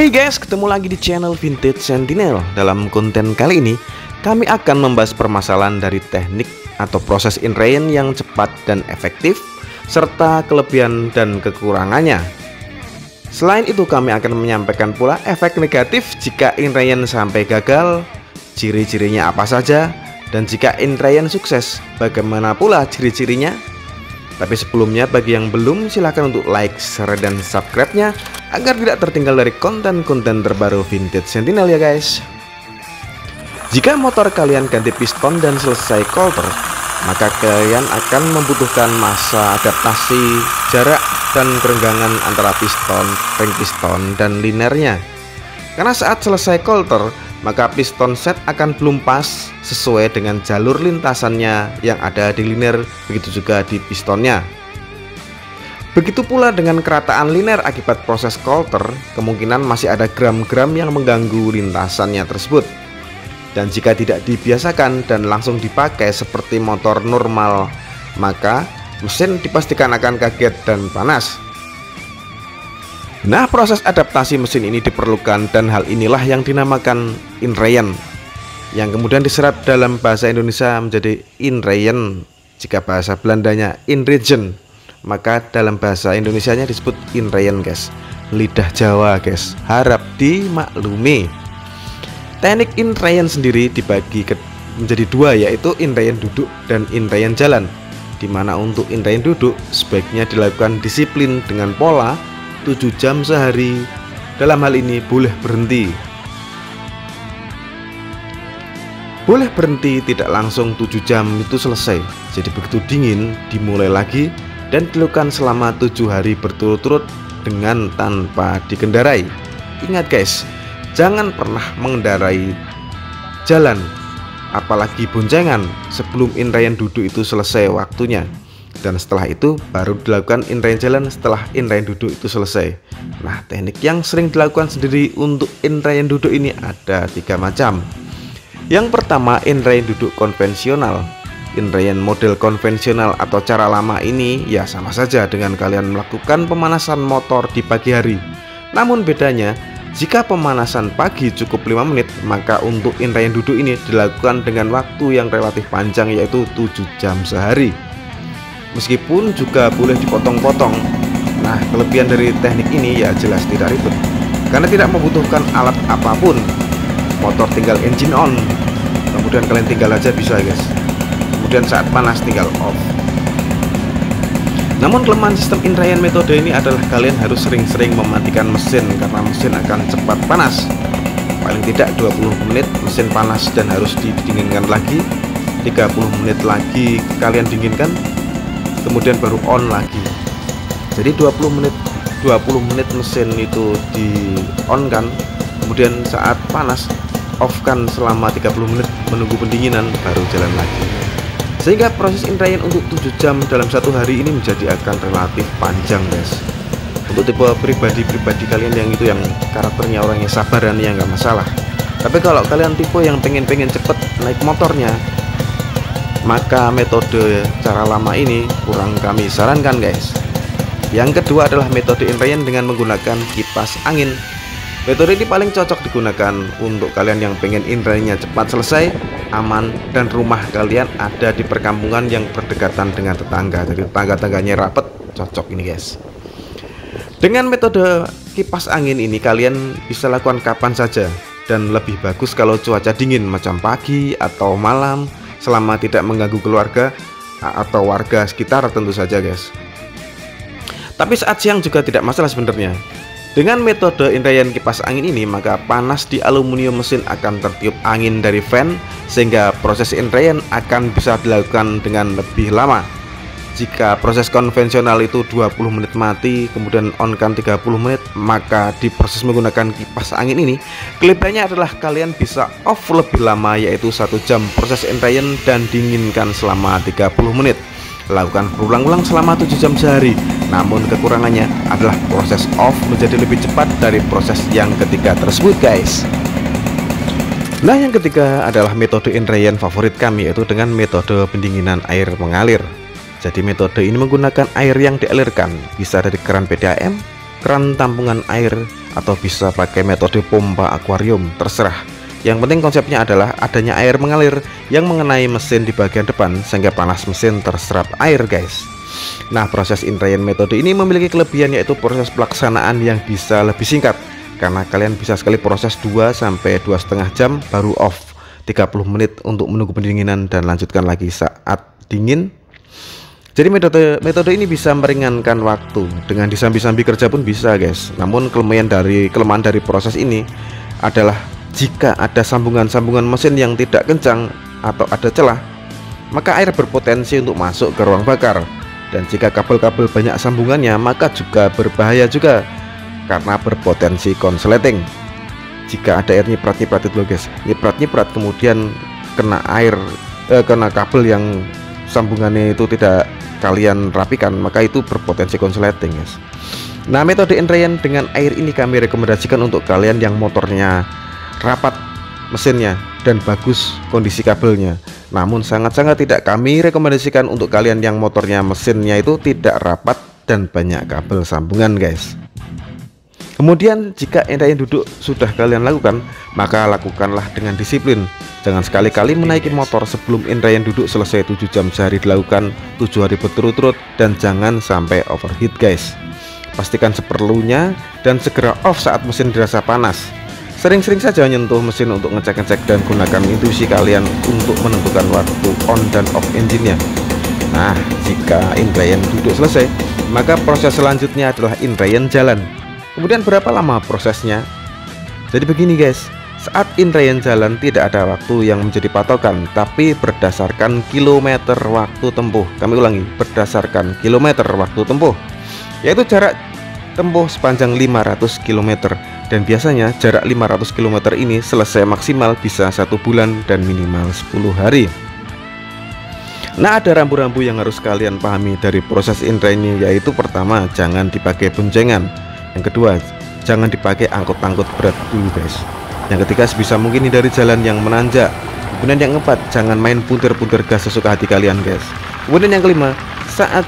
Hai guys, ketemu lagi di channel Vintage Sentinel. Dalam konten kali ini, kami akan membahas permasalahan dari teknik atau proses inrayen yang cepat dan efektif, serta kelebihan dan kekurangannya. Selain itu, kami akan menyampaikan pula efek negatif jika inrayen sampai gagal, ciri-cirinya apa saja, dan jika inrayen sukses, bagaimana pula ciri-cirinya. Tapi sebelumnya, bagi yang belum, silahkan untuk like, share, dan subscribe-nya agar tidak tertinggal dari konten-konten terbaru Vintage Sentinel ya guys. Jika motor kalian ganti piston dan selesai coulter, maka kalian akan membutuhkan masa adaptasi jarak dan kerenggangan antara piston, ring piston, dan linernya. Karena saat selesai coulter, maka piston set akan belum pas sesuai dengan jalur lintasannya yang ada di liner, begitu juga di pistonnya. Begitu pula dengan kerataan liner akibat proses coulter, kemungkinan masih ada gram-gram yang mengganggu lintasannya tersebut. Dan jika tidak dibiasakan dan langsung dipakai seperti motor normal, maka mesin dipastikan akan kaget dan panas. Nah, proses adaptasi mesin ini diperlukan, dan hal inilah yang dinamakan inrayen, yang kemudian diserap dalam bahasa Indonesia menjadi inrayen. Jika bahasa Belandanya inregen, maka dalam bahasa Indonesianya disebut inrayen guys. Lidah Jawa guys, harap dimaklumi. Teknik inrayen sendiri dibagi menjadi dua, yaitu inrayen duduk dan inrayen jalan. Dimana untuk inrayen duduk sebaiknya dilakukan disiplin dengan pola 7 jam sehari. Dalam hal ini boleh berhenti tidak langsung 7 jam itu selesai. Jadi begitu dingin dimulai lagi dan dilakukan selama 7 hari berturut-turut dengan tanpa dikendarai. Ingat guys, jangan pernah mengendarai jalan, apalagi boncengan, sebelum inrayen duduk itu selesai waktunya. Dan setelah itu baru dilakukan inrayen jalan setelah inrayen duduk itu selesai. Nah, teknik yang sering dilakukan sendiri untuk inrayen duduk ini ada 3 macam. Yang pertama, inrayen duduk konvensional. Inrayen model konvensional atau cara lama ini ya sama saja dengan kalian melakukan pemanasan motor di pagi hari. Namun bedanya, jika pemanasan pagi cukup 5 menit, maka untuk inrayen duduk ini dilakukan dengan waktu yang relatif panjang, yaitu 7 jam sehari. Meskipun juga boleh dipotong-potong. Nah, kelebihan dari teknik ini ya jelas tidak ribet, karena tidak membutuhkan alat apapun. Motor tinggal engine on, kemudian kalian tinggal aja bisa guys. Kemudian saat panas tinggal off. Namun kelemahan sistem inrayen metode ini adalah kalian harus sering-sering mematikan mesin, karena mesin akan cepat panas. Paling tidak 20 menit mesin panas dan harus didinginkan lagi. 30 menit lagi kalian dinginkan, kemudian baru on lagi. Jadi 20 menit mesin itu di on kan, kemudian saat panas off kan selama 30 menit menunggu pendinginan, baru jalan lagi. Sehingga proses inrayen untuk 7 jam dalam satu hari ini menjadi akan relatif panjang guys. Untuk tipe pribadi kalian yang itu yang karakternya orangnya sabaran ya nggak masalah. Tapi kalau kalian tipe yang pengen cepet naik motornya, maka metode cara lama ini kurang kami sarankan guys. Yang kedua adalah metode inrayen dengan menggunakan kipas angin. Metode ini paling cocok digunakan untuk kalian yang pengen inrayennya cepat selesai, aman, dan rumah kalian ada di perkampungan yang berdekatan dengan tetangga. Jadi tetangga-tangganya rapet, cocok ini guys. Dengan metode kipas angin ini kalian bisa lakukan kapan saja, dan lebih bagus kalau cuaca dingin macam pagi atau malam, selama tidak mengganggu keluarga atau warga sekitar tentu saja guys. Tapi saat siang juga tidak masalah sebenarnya. Dengan metode inrayen kipas angin ini, maka panas di aluminium mesin akan tertiup angin dari fan, sehingga proses inrayen akan bisa dilakukan dengan lebih lama. Jika proses konvensional itu 20 menit mati, kemudian on kan 30 menit, maka di proses menggunakan kipas angin ini, kelebihannya adalah kalian bisa off lebih lama, yaitu 1 jam proses inrayen dan dinginkan selama 30 menit. Lakukan berulang-ulang selama 7 jam sehari. Namun kekurangannya adalah proses off menjadi lebih cepat dari proses yang ketiga tersebut guys. Nah, yang ketiga adalah metode inrayen favorit kami, yaitu dengan metode pendinginan air mengalir. Jadi metode ini menggunakan air yang dialirkan, bisa dari keran PDAM, keran tampungan air, atau bisa pakai metode pompa akuarium, terserah. Yang penting konsepnya adalah adanya air mengalir yang mengenai mesin di bagian depan sehingga panas mesin terserap air guys. Nah, proses Indrayant metode ini memiliki kelebihan yaitu proses pelaksanaan yang bisa lebih singkat, karena kalian bisa sekali proses 2 sampai 2,5 jam baru off 30 menit untuk menunggu pendinginan dan lanjutkan lagi saat dingin. Jadi metode ini bisa meringankan waktu, dengan disambi-sambi kerja pun bisa guys. Namun kelemahan dari proses ini adalah jika ada sambungan-sambungan mesin yang tidak kencang atau ada celah, maka air berpotensi untuk masuk ke ruang bakar. Dan jika kabel-kabel banyak sambungannya, maka juga berbahaya juga karena berpotensi konsleting. Jika ada air nyiprat-nyiprat itu loh guys, nyiprat-nyiprat kemudian kena air, kena kabel yang sambungannya itu tidak kalian rapikan, maka itu berpotensi konsleting guys. Nah, metode Indrayant dengan air ini kami rekomendasikan untuk kalian yang motornya rapat mesinnya dan bagus kondisi kabelnya. Namun sangat-sangat tidak kami rekomendasikan untuk kalian yang motornya mesinnya itu tidak rapat dan banyak kabel sambungan guys. Kemudian jika Indrayant duduk sudah kalian lakukan, maka lakukanlah dengan disiplin. Jangan sekali-kali menaiki motor sebelum Indrayant duduk selesai 7 jam sehari dilakukan 7 hari berturut-turut, dan jangan sampai overheat guys. Pastikan seperlunya dan segera off saat mesin dirasa panas. Sering-sering saja menyentuh mesin untuk ngecek-ngecek dan gunakan intuisi kalian untuk menentukan waktu on dan off engine-nya. Nah, jika Indrayant duduk selesai, maka proses selanjutnya adalah Indrayant jalan. Kemudian berapa lama prosesnya? Jadi begini guys, saat Indrayant jalan tidak ada waktu yang menjadi patokan, tapi berdasarkan kilometer waktu tempuh. Kami ulangi, berdasarkan kilometer waktu tempuh, yaitu jarak tempuh sepanjang 500 km. Dan biasanya jarak 500 km ini selesai maksimal bisa 1 bulan dan minimal 10 hari. Nah, ada rambu-rambu yang harus kalian pahami dari proses Indrayant ini, yaitu pertama, jangan dipakai boncengan. Yang kedua, jangan dipakai angkut-angkut berat dulu guys. Yang ketiga, sebisa mungkin hindari jalan yang menanjak. Kemudian yang keempat, jangan main puntir-puntir gas sesuka hati kalian guys. Kemudian yang kelima, saat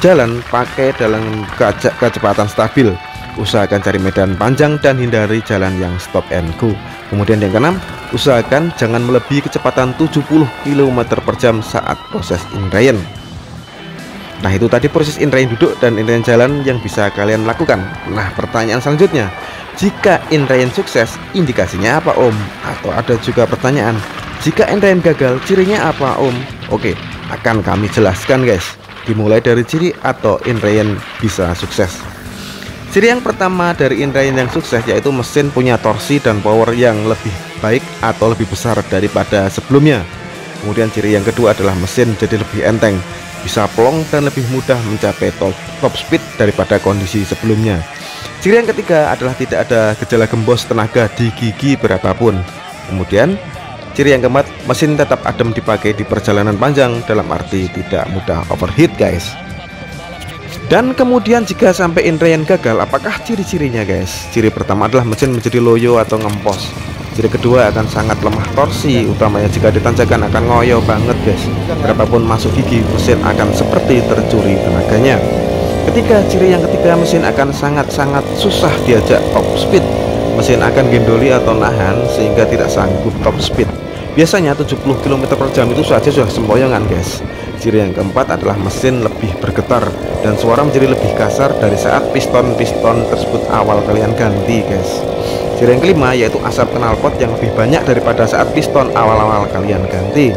jalan pakai dalam kecepatan stabil. Usahakan cari medan panjang dan hindari jalan yang stop and go. Kemudian yang keenam, usahakan jangan melebihi kecepatan 70 km per jam saat proses Indrayant. Nah, itu tadi proses Indrayant duduk dan Indrayant jalan yang bisa kalian lakukan. Nah, pertanyaan selanjutnya, jika Indrayant sukses, indikasinya apa om? Atau ada juga pertanyaan, jika Indrayant gagal, cirinya apa om? Oke, akan kami jelaskan guys. Dimulai dari ciri atau Indrayant bisa sukses. Ciri yang pertama dari Indrayant yang sukses yaitu mesin punya torsi dan power yang lebih baik atau lebih besar daripada sebelumnya. Kemudian ciri yang kedua adalah mesin jadi lebih enteng, bisa plong dan lebih mudah mencapai top speed daripada kondisi sebelumnya. Ciri yang ketiga adalah tidak ada gejala gembos tenaga di gigi berapapun. Kemudian ciri yang keempat, mesin tetap adem dipakai di perjalanan panjang, dalam arti tidak mudah overheat guys. Dan kemudian jika sampai Indrayant gagal, apakah ciri-cirinya guys? Ciri pertama adalah mesin menjadi loyo atau ngempos. Ciri kedua akan sangat lemah torsi, utamanya jika ditanjakan akan ngoyo banget guys. Berapapun masuk gigi, mesin akan seperti tercuri tenaganya. Ciri yang ketiga, mesin akan sangat-sangat susah diajak top speed. Mesin akan gendoli atau nahan sehingga tidak sanggup top speed. Biasanya 70 km per jam itu saja sudah sempoyongan guys. Ciri yang keempat adalah mesin lebih bergetar dan suara menjadi lebih kasar dari saat piston-piston tersebut awal kalian ganti guys. Ciri yang kelima yaitu asap knalpot yang lebih banyak daripada saat piston awal-awal kalian ganti.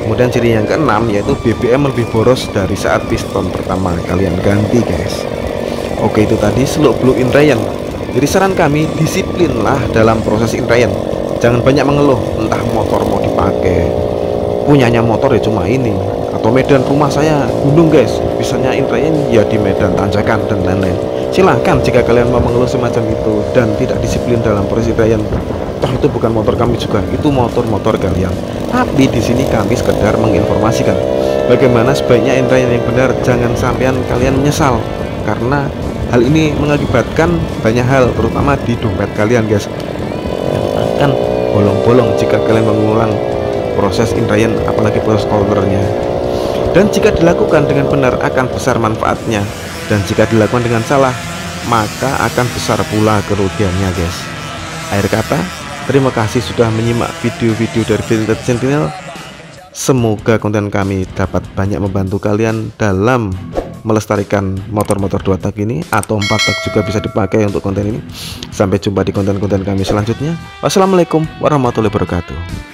Kemudian ciri yang keenam yaitu BBM lebih boros dari saat piston pertama kalian ganti guys. Oke, itu tadi seluk-beluk Indrayant. Jadi saran kami, disiplinlah dalam proses Indrayant. Jangan banyak mengeluh, entah motor mau dipakai, punyanya motor ya cuma ini, atau medan rumah saya gunung guys, bisanya Indrayant ya di medan tanjakan dan lain-lain. Silahkan jika kalian mau mengeluh semacam itu dan tidak disiplin dalam proses Indrayant. Toh itu bukan motor kami juga, itu motor-motor kalian. Tapi di sini kami sekedar menginformasikan bagaimana sebaiknya Indrayant yang benar. Jangan sampean kalian menyesal, karena hal ini mengakibatkan banyak hal, terutama di dompet kalian guys, yang akan bolong-bolong jika kalian mengulang proses Indrayant, apalagi proses counternya. Dan jika dilakukan dengan benar akan besar manfaatnya, dan jika dilakukan dengan salah maka akan besar pula kerugiannya guys. Akhir kata, terima kasih sudah menyimak video-video dari Vintage Sentinel. Semoga konten kami dapat banyak membantu kalian dalam melestarikan motor-motor 2 tak ini, atau 4 tak juga bisa dipakai untuk konten ini. Sampai jumpa di konten-konten kami selanjutnya. Wassalamualaikum warahmatullahi wabarakatuh.